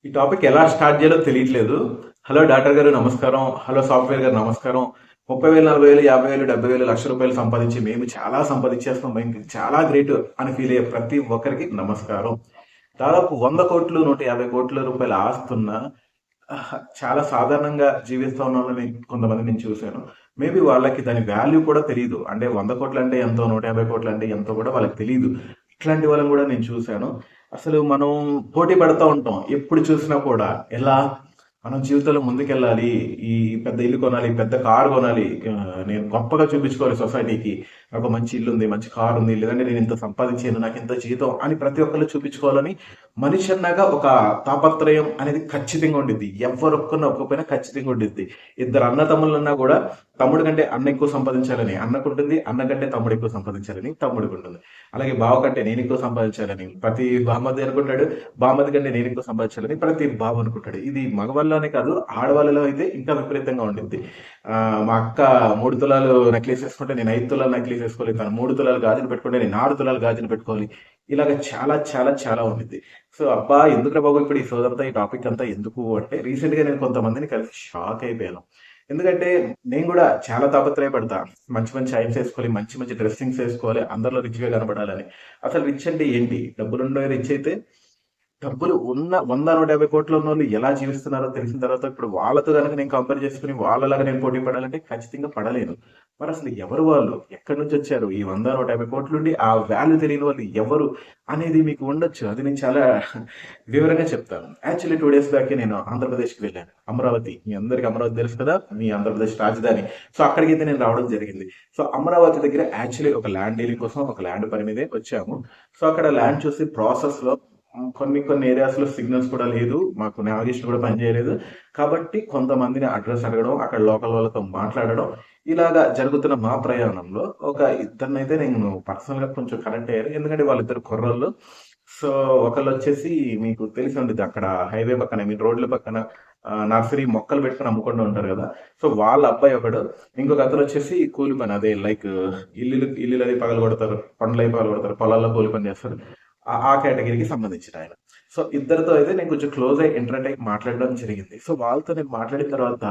ఈ టాపిక్ ఎలా స్టార్ట్ చేయాలో తెలియట్లేదు. హలో డాక్టర్ గారు నమస్కారం. హలో సాఫ్ట్వేర్ గారు నమస్కారం. 30,000, 40,000, 50,000, 70,000, ₹1,00,000 సంపాదించి మేము చాలా సంపాదించేస్తాం, మేము చాలా గ్రేట్ అని ఫీల్ అయ్యే ప్రతి ఒక్కరికి నమస్కారం. దాదాపు 100 కోట్లు, 150 కోట్ల రూపాయల ఆస్తున్న చాలా సాధారణంగా జీవిస్తా ఉన్న వాళ్ళని కొంతమంది నేను చూశాను. మేబీ వాళ్ళకి దాని వాల్యూ కూడా తెలియదు. అంటే 100 కోట్లు అంటే ఎంతో, 150 కోట్లు అంటే ఎంతో కూడా వాళ్ళకి తెలియదు. ఇట్లాంటి వాళ్ళని కూడా నేను చూశాను. అసలు మనం పోటీ పడుతూ ఉంటాం ఎప్పుడు చూసినా కూడా. ఎలా మనం జీవితంలో ముందుకెళ్ళాలి, ఈ పెద్ద ఇల్లు కొనాలి, పెద్ద కారు కొనాలి, నేను గొప్పగా చూపించుకోవాలి సొసైటీకి, నాకు మంచి ఇల్లు ఉంది, మంచి కారు ఉంది, లేదంటే నేను ఇంత సంపాదించాను, నాకు ఇంత జీతం అని ప్రతి ఒక్కళ్ళు చూపించుకోవాలని మనిషి అన్నాక ఒక తాపత్రయం అనేది ఖచ్చితంగా ఉండిద్ది. ఎవరు ఒప్పుకపోయినా ఖచ్చితంగా ఉండిద్ది. ఇద్దరు అన్నతమ్ములన్నా కూడా తమ్ముడు కంటే అన్న ఎక్కువ సంపాదించాలని అన్నకు ఉంటుంది, అన్న కంటే తమ్ముడు ఎక్కువ సంపాదించాలని తమ్ముడికి ఉంటుంది. అలాగే బావ కంటే నేను ఎక్కువ సంపాదించాలని ప్రతి బామ్మది అనుకుంటాడు, బామ్మది కంటే నేను ఎక్కువ సంపాదించాలని ప్రతి బావ అనుకుంటాడు. ఇది మగవాళ్ళలోనే కాదు, ఆడవాళ్ళలో అయితే ఇంకా విపరీతంగా ఉండిద్ది. మా అక్క 3 తులాలు నెక్లెస్ వేసుకుంటే నేను 5 తులాలు నెక్లెస్ వేసుకోవాలి, తను 3 తులాలు గాజులు పెట్టుకుంటే నేను 6 తులాలు గాజులు పెట్టుకోవాలి. ఇలాగ చాలా చాలా చాలా ఉండిద్ది. సో అబ్బా ఎందుకురా బాబు ఇప్పుడు ఈ సోదంతా, ఈ టాపిక్ అంతా ఎందుకు అంటే, రీసెంట్ గా నేను కొంతమందిని కలిసి షాక్ అయిపోయాను. ఎందుకంటే నేను కూడా చాలా తాపత్రయపడతా, మంచి మంచి ఐమ్స్ వేసుకోవాలి, మంచి మంచి డ్రెస్సింగ్స్ వేసుకోవాలి, అందరిలో రిచ్ గా కనబడాలని. అసలు రిచ్ అంటే ఏంటి? డబ్బులుండే రిచ్ అయితే, డబ్బులు ఉన్న 100, 150 కోట్లు ఉన్న వాళ్ళు ఎలా జీవిస్తున్నారో తెలిసిన తర్వాత ఇప్పుడు వాళ్ళతో కనుక నేను కంపేర్ చేసుకుని వాళ్ళలాగా నేను పోటీ పడాలంటే ఖచ్చితంగా పడలేను. మరి అసలు ఎవరు వాళ్ళు, ఎక్కడి నుంచి వచ్చారు, ఈ 100, 150 కోట్లుండి ఆ వాల్యూ తెలియని వాళ్ళు ఎవరు అనేది మీకు ఉండొచ్చు. అది నేను చాలా వివరంగా చెప్తాను. యాక్చువల్లీ 2 డేస్ బ్యాక్ నేను ఆంధ్రప్రదేశ్కి వెళ్ళాను, అమరావతి. మీ అందరికి అమరావతి తెలుసు కదా, మీ ఆంధ్రప్రదేశ్ రాజధాని. సో అక్కడికి అయితే నేను రావడం జరిగింది. సో అమరావతి దగ్గర యాక్చువల్లీ ఒక ల్యాండ్ డీలింగ్ కోసం, ఒక ల్యాండ్ పని మీదే వచ్చాము. సో అక్కడ ల్యాండ్ చూసి ప్రాసెస్ లో కొన్ని కొన్ని ఏరియాస్ లో సిగ్నల్స్ కూడా లేదు, మాకు నావిగేషన్ కూడా పనిచేయలేదు. కాబట్టి కొంతమందిని అడ్రస్ అడగడం, అక్కడ లోకల్ వాళ్ళతో మాట్లాడడం, ఇలాగా జరుగుతున్న మా ప్రయాణంలో ఒక ఇద్దరినైతే నేను పర్సనల్ గా కొంచెం కనెక్ట్ అయ్యాను. ఎందుకంటే వాళ్ళిద్దరు కుర్రోళ్ళు. సో ఒకళ్ళు వచ్చేసి మీకు తెలిసి ఉంటుంది, అక్కడ హైవే పక్కన, మీ రోడ్ల పక్కన నర్సరీ మొక్కలు పెట్టుకుని అమ్ముకుంటూ ఉంటారు కదా. సో వాళ్ళ అబ్బాయి ఒకడు, ఇంకొక అతను వచ్చేసి కూలి పని, అదే లైక్ ఇల్లు అది పగలు కొడతారు, పండ్లు అవి పగలు కొడతారు, పొలాల్లో కూలి పని చేస్తారు. ఆ కేటగిరీకి సంబంధించిన ఆయన. సో ఇద్దరితో అయితే నేను కొంచెం క్లోజ్ అయ్యి ఇంటరాక్ట్ అయ్యి మాట్లాడడం జరిగింది. సో వాళ్ళతో నేను మాట్లాడిన తర్వాత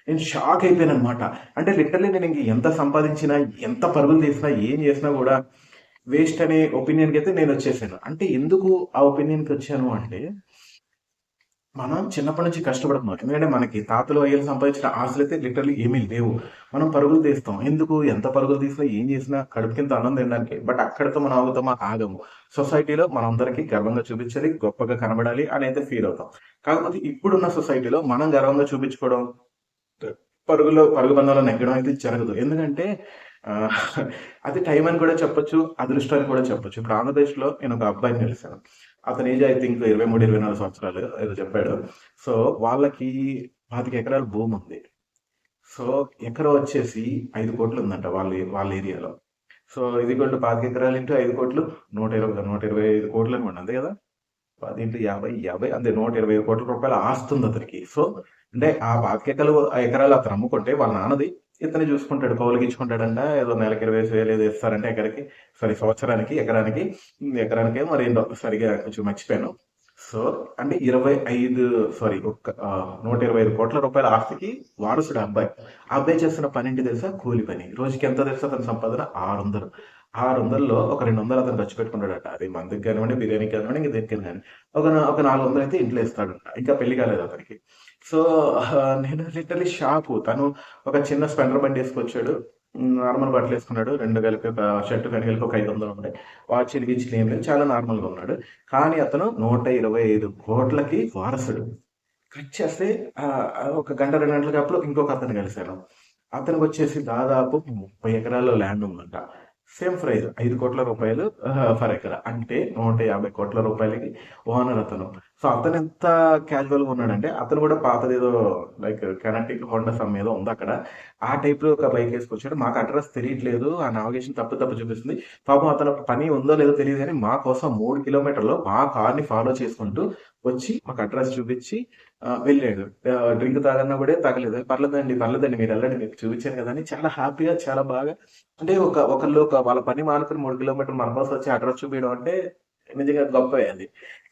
నేను షాక్ అయిపోయాను అనమాట. అంటే లిటరల్లీ నేను ఇంక ఎంత సంపాదించినా, ఎంత పరుగులు తీసినా, ఏం చేసినా కూడా వేస్ట్ అనే ఒపీనియన్కి అయితే నేను వచ్చేసాను. అంటే ఎందుకు ఆ ఒపీనియన్కి వచ్చాను అంటే, మనం చిన్నప్పటి నుంచి కష్టపడుతున్నాం. ఎందుకంటే మనకి తాతలు అయ్యలు సంపాదించిన ఆస్తులు అయితే లిటరల్లీ ఏమీ లేవు. మనం పరుగులు తీస్తాం. ఎందుకు? ఎంత పరుగులు తీసినా, ఏం చేసినా కడుపుకింత అన్నం తినడానికి. బట్ అక్కడితో మనం ఆగుతామా? ఆగము. సొసైటీలో మనందరికీ గర్వంగా చూపించాలి, గొప్పగా కనబడాలి అని అయితే ఫీల్ అవుతాం. కాకపోతే ఇప్పుడున్న సొసైటీలో మనం గర్వంగా చూపించుకోవడం, పరుగు పందాల్లో నెగ్గడం అయితే జరగదు. ఎందుకంటే ఆహ్, అది టైం అని కూడా చెప్పొచ్చు, అదృష్టం అని కూడా చెప్పొచ్చు. ఇప్పుడు ఆంధ్రప్రదేశ్‌లో నేను ఒక అబ్బాయిని కలిసాను. అతని ఏజ్ ఐ థింక్ 23, 24 సంవత్సరాలు ఏదో చెప్పాడు. సో వాళ్ళకి 25 ఎకరాల భూమి ఉంది. సో ఎకరం వచ్చేసి 5 కోట్లు ఉందంట వాళ్ళ ఏరియాలో. సో ఇది ఈక్వల్ టు 25 ఎకరాలు ఇంటూ 5 కోట్లు, 120, 125 కోట్లు అనుకోండి, అంతే కదా. 10 ఇంటూ 50, 50 అంతే, ₹125 కోట్ల ఆస్తి ఉంది అతనికి. సో అంటే ఆ 25 ఎకరాలు అతను అమ్ముకుంటే వాళ్ళ నాన్నది ఇతనే చూసుకుంటాడు, కౌలుకి ఇచ్చుకుంటాడంట. ఏదో నెలకి 20,000 ఏదో ఇస్తారంటే ఎకరకి, సారీ సంవత్సరానికి, ఎకరానికి. ఎకరానికి మరి ఏంటో సరిగా కొంచెం మర్చిపోయాను. సో అంటే 25, సారీ ఒక్క 125 కోట్ల రూపాయల ఆస్తికి వారసుడు ఆ అబ్బాయి. ఆ అబ్బాయి చేస్తున్న పని ఏంటి తెలుసా? కూలి పని. రోజుకి ఎంత తెలుసా అతని సంపాదన? 600. 600లో ఒక 200 అతను ఖర్చు పెట్టుకుంటాడట. అది మందుకి కానివ్వండి, బిర్యానీకి కానివ్వండి, ఇంకా దేనికైనా కానీ. ఒక 400 అయితే ఇంట్లో ఇస్తాడంట. ఇంకా పెళ్లి కాలేదు అతనికి. సో నేను లిటరలీ షాకు. తను ఒక చిన్న స్పెండర్ బండి వేసుకొచ్చాడు. నార్మల్ బట్టలు వేసుకున్నాడు. రెండు కలిపి ఒక షర్ట్ ప్యాంట్ కలిపి ఒక 500 ఉన్నాయి. వాచ్ గిచ్లు ఏం లేదు, చాలా నార్మల్గా ఉన్నాడు. కానీ అతను 125 కోట్లకి వారసుడు. కట్ చేస్తే ఒక గంట 2 గంటల గ్యాప్లో ఇంకొక అతను కలిశాను. అతనికి వచ్చేసి దాదాపు 30 ఎకరాల్లో ల్యాండ్ ఉందంట. సేమ్ ప్రైస్ 5 కోట్ల రూపాయలు పర్ ఎకరా. అంటే 150 కోట్ల రూపాయలకి ఓనర్ అతను. సో అతను ఎంత క్యాజువల్గా ఉన్నాడంటే, అతను కూడా పాతదేదో లైక్ కెనటిక్ హోండా సమ్ ఏదో ఉంది అక్కడ. ఆ టైప్ లో ఒక బైక్ వేసుకొచ్చాడు. మాకు అడ్రస్ తెలియట్లేదు, ఆ నావిగేషన్ తప్పు తప్పు చూపిస్తుంది. పాపం అతను పని ఉందో లేదో తెలియదు కానీ మా కోసం 3 కిలోమీటర్లు మా కార్ని ఫాలో చేసుకుంటూ వచ్చి మాకు అడ్రస్ చూపించి వెళ్ళాడు. డ్రింక్ తాగన్నా కూడా తాగలేదు. పర్లేదండి పర్లేదండి, మీరు వెళ్ళండి, మీకు చూపించాను కదా అని చాలా హ్యాపీగా, చాలా బాగా. అంటే ఒకళ్ళు వాళ్ళ పని మానుకుని 3 కిలోమీటర్లు మన కోసం వచ్చి అడ్రస్ చూపించడం అంటే నిజంగా గొప్పే అది.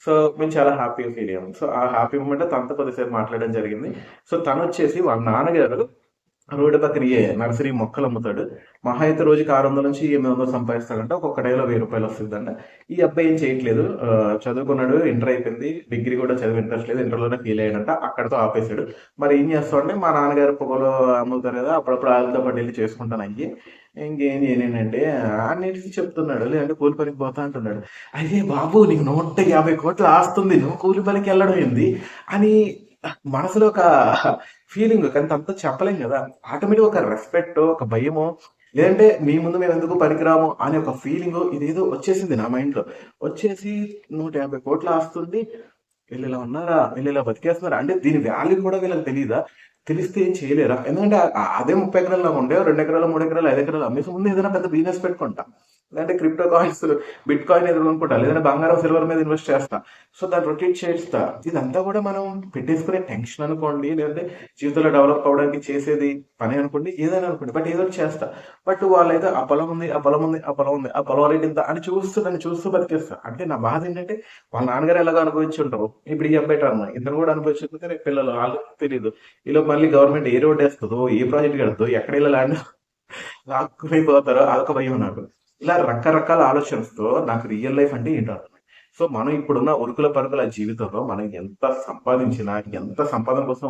సో, మేము చాలా హ్యాపీగా ఫీల్ అయ్యాము. సో, ఆ హ్యాపీ మూమెంట్‌లో తనతో కొద్దిసేపు మాట్లాడడం జరిగింది. సో, తనొచ్చేసి వాళ్ళ నాన్నగారు రోడ్డు పక్కన నర్సరీ మొక్కలు అమ్ముతాడు. మహా అయితే రోజుకి 600-800 సంపాదిస్తాడంట. ఒక్కొక్క డేలో ₹1000 వస్తదంట. ఈ అబ్బాయి ఏం చేయట్లేదు. చదువుకున్నాడు. ఇంటర్ అయిపోయింది. డిగ్రీ కూడా చదివే ఇంట్రెస్ట్ లేదు. ఇంటర్‌లోనే ఫెయిల్ అయ్యాడంట. అక్కడితో ఆపేసాడు. మరి ఏం చేస్తావంటే మా నాన్నగారు పొగలు అమ్ముతారు కదా! అప్పుడప్పుడు ఆళ్ళతో పాటు ఎళ్లి చేసుకుంటాను అయ్యి. ఇంకేం చేయలేనండి అన్నిటికి చెప్తున్నాడు. లేదంటే కూలి పనికి పోతా అంటున్నాడు. అయ్యే బాబు నీకు 150,00,00,000 ఆస్తుంది. నువ్వు కూలి పనికి వెళ్ళడం ఏంది? అని మనసులో ఒక ఫీలింగ్. కానీ తనతో చెప్పలేం కదా! ఆటోమేటిక్‌గా ఒక రెస్పెక్టో, ఒక భయమో, లేదంటే మీ ముందు మేమెందుకు పనికిరాము అనే ఒక ఫీలింగో ఇదేదో వచ్చేసింది నా మైండ్‌లో. వచ్చేసి 150,00,00,000 ఆస్తుంది. వీళ్ళిలా ఉన్నారా? వీళ్ళిలా బతికేస్తున్నారా? అంటే దీని వాల్యూ కూడా వీళ్ళకి తెలీదా? తెలిస్తే ఏం చేయలేరా? ఎందుకంటే అదే 30 ఎకరాలు నాకుండే 2 ఎకరాలు, 3 ఎకరాలు, 5 ఎకరాలు అమ్మేసి ముందు ఏదైనా పెద్ద బిజినెస్ పెట్టుకుంటా. లేదంటే క్రిప్టో కాయిన్స్, బిట్ కాయిన్ ఏదో కొనుక్కుంటా. లేదంటే బంగారం, సిల్వర్ మీద ఇన్వెస్ట్ చేస్తా. సో దాన్ని రొటేట్ చేస్తా. ఇదంతా కూడా మనం పెట్టేసుకునే టెన్షన్ అనుకోండి, లేదంటే జీవితంలో డెవలప్ అవ్వడానికి చేసేది పని అనుకోండి, ఏదైనా అనుకోండి. బట్ ఏదో ఒకటి చేస్తా. బట్ వాళ్ళైతే ఆ పొలం ఉంది, ఆ పొలం ఉంది, ఆ పొలం ఉంది, ఆ పొలం రేట్ ఇంత అని చూస్తూ దాన్ని చూస్తూ బతికేస్తా. అంటే నా బాధ ఏంటంటే వాళ్ళ నాన్నగారు ఎలాగో అనుభవించి ఉంటారు. ఇప్పుడు ఈ అబ్బాయి టర్న్ ఇతను కూడా అనుభవించకపోతే రేపు పిల్లలు వాళ్ళకి తెలియదు. ఈలోపు మళ్ళీ గవర్నమెంట్ ఏ రోడ్ వేస్తుందో, ఏ ప్రాజెక్ట్ కడుతుందో, ఎక్కడ ఇలా ల్యాండ్ లాక్కుని పోతారో అదొక భయం నాకు. ఇలా రకరకాల ఆలోచనలతో నాకు రియల్ లైఫ్ అంటే ఏంటో అర్థమైంది. సో మనం ఇప్పుడున్న ఉరుకుల పరుగుల జీవితంలో మనం ఎంత సంపాదించినా, ఎంత సంపాదన కోసం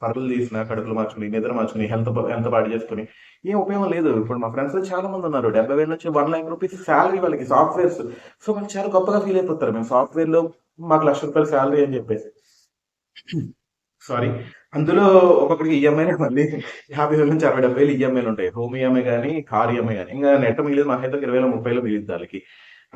పరుగులు తీసినా, కడుపులు మార్చుకుని, నిద్ర మార్చుకుని, హెల్త్ పాడు చేసుకుని ఏం ఉపయోగం లేదు. ఇప్పుడు మా ఫ్రెండ్స్ చాలా మంది ఉన్నారు. 70,000 నుంచి ₹1,00,000 శాలరీ వాళ్ళకి సాఫ్ట్వేర్స్. సో వాళ్ళు చాలా గొప్పగా ఫీల్ అయిపోతారు. మేము సాఫ్ట్వేర్ లో మాకు ₹1,00,000 శాలరీ అని చెప్పేసి. సారీ. అందులో ఒక్కొక్కడికి ఈఎంఐ మళ్ళీ 50,000-60,000 ఈఎంఐలు ఉంటాయి. హోమ్ ఈఎంఐ గాని, కార్ ఈఎంఐ గాని. ఇంకా నెట్ మిగిలింది మాకైతే 20,000-30,000 మిగిలిద్ది ఆళ్ళకి.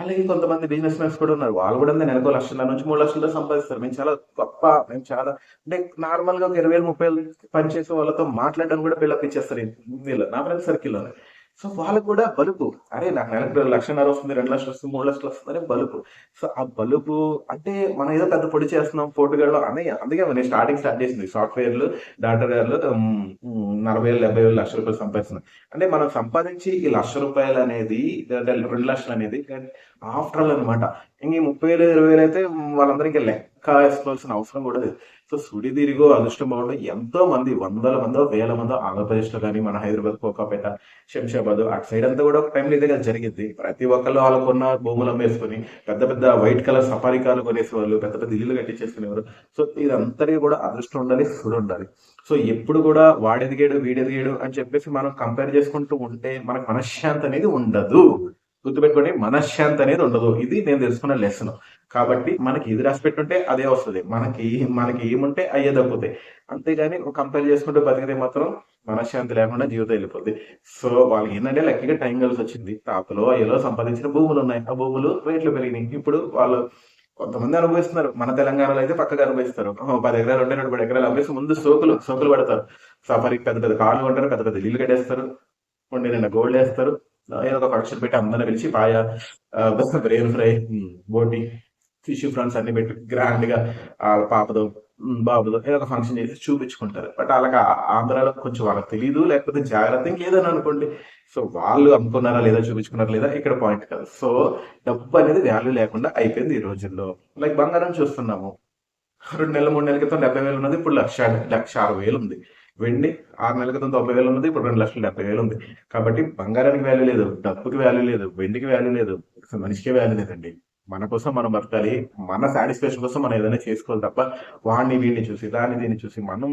అలాగే కొంతమంది బిజినెస్ మెన్స్ కూడా ఉన్నారు. వాళ్ళు కూడా నెలకో 1,00,000 నుంచి 3,00,000 సంపాదిస్తారు. మేము చాలా గొప్ప, మేము చాలా అంటే నార్మల్‌గా ఒక 20,000-30,000 పని చేసే వాళ్ళతో మాట్లాడడానికి కూడా బిల్డప్ ఇచ్చేస్తారు వీళ్ళు నా ఫ్రెండ్స్ సర్కిల్‌లోనే. సో వాళ్ళకి కూడా బలుపు. అరే నాకు నెలకు 1,50,000 వస్తుంది, 2,00,000 వస్తుంది, 3,00,000 వస్తుందని బలుపు. సో ఆ బలుపు అంటే మనం ఏదో పెద్ద పొడి చేస్తున్నాం పోటుగాళ్ళం అని అందుకే నేను స్టార్ట్ చేసింది సాఫ్ట్వేర్లు డాక్టర్ గారు 40,000 70,000 ₹1,00,000 సంపాదిస్తున్నాం. అంటే మనం సంపాదించి ఈ ₹1,00,000 అనేది లేదా 2,00,000 అనేది ఆఫ్టర్ ఆల్ అనమాట. ఇంక ఈ 30,000 20,000 అయితే వాళ్ళందరూ ఇంకా లెక్క వేసుకోవాల్సిన అవసరం కూడా లేదు. సో సుడిదిరిగో అదృష్టం బాగుండే ఎంతో మంది వందల మందో వేల మందో ఆంధ్రప్రదేశ్లో కానీ మన హైదరాబాద్ కోకాపేట శంషాబాద్ అటు సైడ్ అంతా కూడా ఒక టైంలో ఇదే కదా జరిగింది. ప్రతి ఒక్కళ్ళు వాళ్ళకున్న భూములు అమ్మేసుకొని పెద్ద పెద్ద వైట్ కలర్ సఫారీ కార్లు కొనేసేవాళ్ళు, పెద్ద పెద్ద ఇల్లులు కట్టించేసుకునేవారు. సో ఇదంతటికీ కూడా అదృష్టం ఉండాలి, సుడు ఉండాలి. సో ఎప్పుడు కూడా వాడెదిగాడు వీడెదిగాడు అని చెప్పేసి మనం కంపేర్ చేసుకుంటూ ఉంటే మనకు మనశ్శాంతి అనేది ఉండదు. గుర్తుపెట్టుకోండి, మనశ్శాంతి అనేది ఉండదు. ఇది నేను తెలుసుకున్న లెసన్. కాబట్టి మనకి ఇది రాసి పెట్టుంటే అదే వస్తుంది. మనకి ఏముంటే అయ్యే తగ్గుతాయి. అంతేగాని కంపేర్ చేసుకుంటూ బతికితే మాత్రం మనశ్శాంతి లేకుండా జీవితం వెళ్ళిపోద్ది. సో వాళ్ళకి ఏంటంటే లక్కీగా టైం కలిసి వచ్చింది. తాతలో అయ్యలో సంపాదించిన భూములు ఉన్నాయి. ఆ భూములు రేట్లు పెరిగినాయి. ఇప్పుడు వాళ్ళు కొంతమంది అనుభవిస్తున్నారు. మన తెలంగాణలో అయితే పక్కగా అనుభవిస్తారు. 10 ఎకరాలు ఉంటే 2 ఎకరాలు అమ్మేసి ముందు సోకులు పడతారు. సఫారీకి పెద్ద పెద్ద కార్లు కొంటారు, పెద్ద పెద్ద ఇల్లు కట్టేస్తారు, కొండి నిండా గోల్డ్ వేస్తారు. ఏదో ఒక ఫంక్షన్ పెట్టి అందరిని పిలిచి పాయ, బ్రెయిన్ ఫ్రై, బోటి, ఫిష్ ఫ్రాన్స్ అన్ని పెట్టి గ్రాండ్ గా పాపదో బాబుదో ఏదో ఒక ఫంక్షన్ చేసి చూపించుకుంటారు. బట్ వాళ్ళకి ఆంధ్రాలో కొంచెం వాళ్ళకి తెలియదు, లేకపోతే జాగ్రత్త ఇంకేదని అనుకోండి. సో వాళ్ళు అమ్ముకున్నారా లేదా, చూపించుకున్నారా లేదా ఇక్కడ పాయింట్ కాదు. సో డబ్బు అనేది వాల్యూ లేకుండా అయిపోయింది ఈ రోజుల్లో. లైక్ బంగారం చూస్తున్నాము. 2 నెలలు 3 నెలల క్రితం 70,000 ఉన్నది, ఇప్పుడు 1,60,000 ఉంది. వెండి 6 నెలల క్రితం 90,000 ఉన్నది, ఇప్పుడు 2,70,000 ఉంది. కాబట్టి బంగారానికి వాల్యూ లేదు, డబ్బుకి వాల్యూ లేదు, వెండికి వాల్యూ లేదు, అసలు మనిషికే వాల్యూ లేదండి. మన కోసం మనం బతకాలి. మన సాటిస్ఫాక్షన్ కోసం మనం ఏదైనా చేసుకోవాలి తప్ప వాడిని వీడిని చూసి దీన్ని చూసి మనం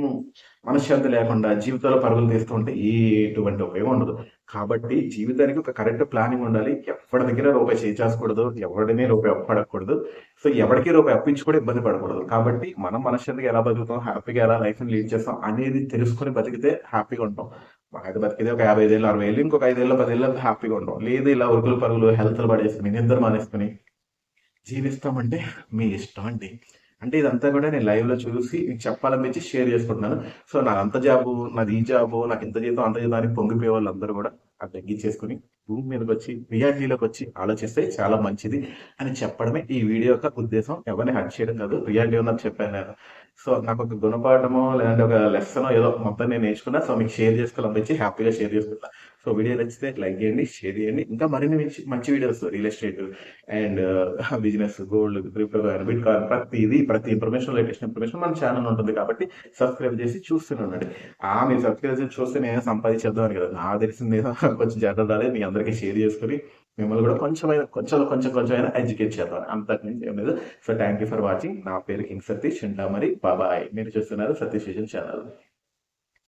మనశ్శాంతి లేకుండా జీవితంలో పరుగులు తీస్తూ ఉంటే ఎటువంటి ఉపయోగం ఉండదు. కాబట్టి జీవితానికి ఒక కరెక్ట్ ప్లానింగ్ ఉండాలి. ఎవరి దగ్గర రూపాయి చేకూడదు, ఎవరిని రూపాయి అప్పడకూడదు. సో ఎవరికి రూపాయి అప్పించి కూడా ఇబ్బంది పడకూడదు. కాబట్టి మనం మనశ్శాంతిగా ఎలా బతుకుతాం, హ్యాపీగా ఎలా లైఫ్ ని లీడ్ చేస్తాం అనేది తెలుసుకుని బతికితే హ్యాపీగా ఉంటాం. మాకైతే బతికితే ఒక 55 ఏళ్ళు 60 ఏళ్ళు, ఇంకొక 5 ఏళ్ళు 10 ఏళ్ళు హ్యాపీగా ఉంటాం. లేదు ఇలా ఉరుకులు పరుగులు హెల్త్ పడేసుకుని నిద్ర మానేసుకుని జీవిస్తామంటే మీ ఇష్టం అండి. అంటే ఇదంతా కూడా నేను లైవ్ లో చూసి మీకు చెప్పాలనిపించి షేర్ చేసుకుంటున్నాను. సో నాది అంత జాబు, నాది ఈ జాబు, నాకు ఇంత జీతం అంత జీతం అని పొంగిపోయే వాళ్ళందరూ కూడా అది తగ్గించేసుకుని భూమి మీదకి వచ్చి రియాలిటీలోకి వచ్చి ఆలోచిస్తే చాలా మంచిది అని చెప్పడమే ఈ వీడియో యొక్క ఉద్దేశం. ఎవరిని హర్ట్ చేయడం కాదు, రియాలిటీ ఉన్నది చెప్పాను నేను. సో నాకు ఒక గుణపాఠమో లేదంటే ఒక లెసనో ఏదో మొత్తం నేను నేర్చుకున్నా. సో మీకు షేర్ చేసుకోవాలనిపించి హ్యాపీగా షేర్ చేసుకుంటా. సో వీడియో నచ్చితే లైక్ చేయండి, షేర్ చేయండి. ఇంకా మరిన్ని మంచి మంచి videos real estate and business, gold, crypto coin, bit coin, ప్రతి ఇన్ఫర్మేషన్, లేటెస్ట్ ఇన్ఫర్మేషన్ మన ఛానల్ ఉంటుంది కాబట్టి సబ్స్క్రైబ్ చేసి చూస్తూనే ఉండండి. మీరు సబ్స్క్రైబ్ చేసి చూస్తే నేను సంపాదించేద్దాం అని కదా, నాకు తెలిసింది కొంచెం జనరల్ మీ అందరికీ షేర్ చేసుకుని మిమ్మల్ని కూడా కొంచెమైనా ఎడ్యుకేట్ చేద్దాం, అంతకుమించి ఏం లేదు. So thank you for watching. నా పేరు కింగ్ సతీష్. ఉంటా మరి, బాబాయ్. మీరు చూస్తున్నారు సతీష్ విజన్ ఛానల్.